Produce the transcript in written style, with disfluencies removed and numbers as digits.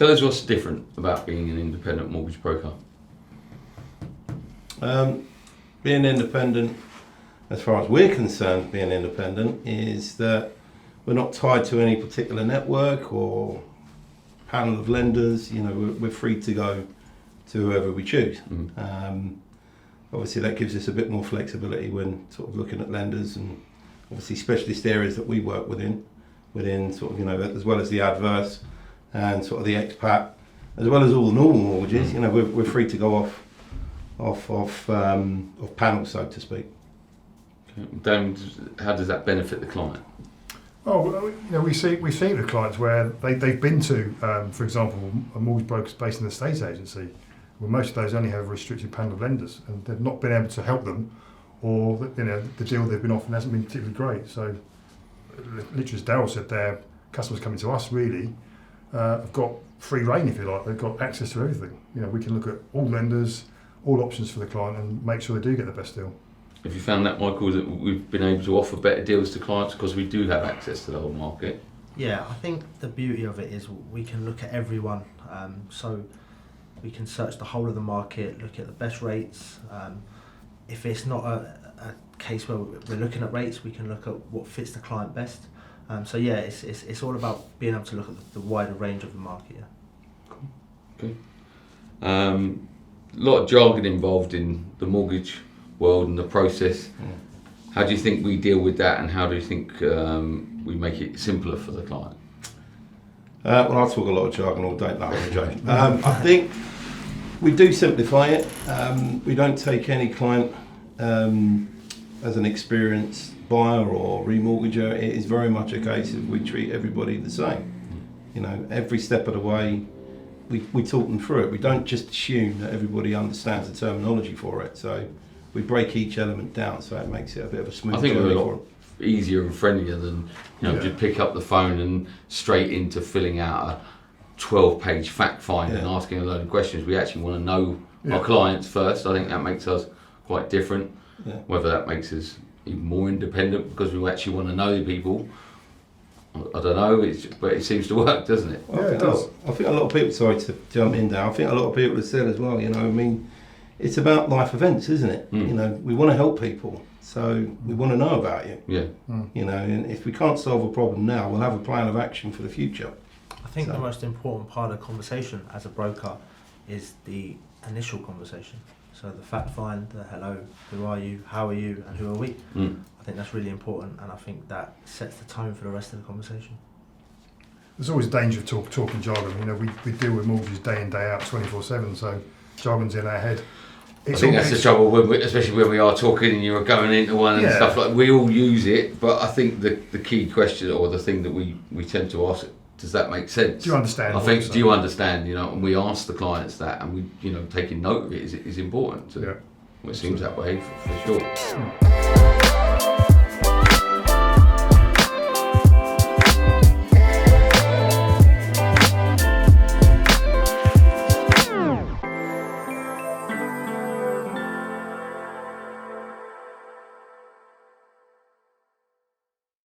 Tell us what's different about being an independent mortgage broker. Being independent, as far as we're concerned, being independent is that we're not tied to any particular network or panel of lenders. You know, we're free to go to whoever we choose. Obviously, that gives us a bit more flexibility when sort of looking at lenders, and obviously specialist areas that we work within sort of, you know, as well as the adverse and sort of the expat, as well as all the normal mortgages. You know, we're free to go off panel, so to speak. Dan, how does that benefit the client? Oh, you know, we see with clients where they've been to, for example, a mortgage broker based in the estate agency. Well, most of those only have a restricted panel of lenders, and they've not been able to help them, or you know, the deal they've been offered hasn't been particularly great. So, literally, as Darryl said, their customers coming to us really have got free rein, if you like. They've got access to everything. You know, we can look at all lenders, all options for the client, and make sure they do get the best deal. Have you found that, Michael, that we've been able to offer better deals to clients because we do have access to the whole market? Yeah, I think the beauty of it is we can look at everyone. So we can search the whole of the market, look at the best rates. If it's not a case where we're looking at rates, we can look at what fits the client best. So yeah, it's all about being able to look at the wider range of the market. Yeah. Cool. Okay. A lot of jargon involved in the mortgage world and the process. How do you think we deal with that, and how do you think we make it simpler for the client? Well, I talk a lot of jargon all day. No, I'm joking. I think we do simplify it. We don't take any client as an experienced buyer or remortgager. It is very much a case of we treat everybody the same. You know, every step of the way we talk them through it. We don't just assume that everybody understands the terminology for it. So we break each element down, so it makes it a bit of a smooth journey. I think we're a lot easier and friendlier than, you know, just pick up the phone and straight into filling out a 12-page fact find and asking a load of questions. We actually want to know our clients first. I think that makes us quite different. Yeah. Whether that makes us even more independent because we actually want to know the people, I don't know, but it seems to work, doesn't it? Well, it does. I think a lot of people, sorry to jump in there, I think a lot of people have said as well, you know, I mean, it's about life events, isn't it? You know, we want to help people, so we want to know about you. Yeah. You know, and if we can't solve a problem now, we'll have a plan of action for the future. I think the most important part of the conversation as a broker is the initial conversation. So the fact find, the hello, who are you, how are you, and who are we? I think that's really important, and I think that sets the tone for the rest of the conversation. There's always a danger of talking jargon. You know, we deal with mortgages day in, day out, 24/7, so jargon's in our head. I think that's the trouble, especially when we are talking and you're going into one and stuff like. We all use it, but I think the key question or the thing that we tend to ask, does that make sense? Do you understand? I think, do you understand? You know, and we ask the clients that, and we, you know, taking note of it is important. Well, it seems that way for sure.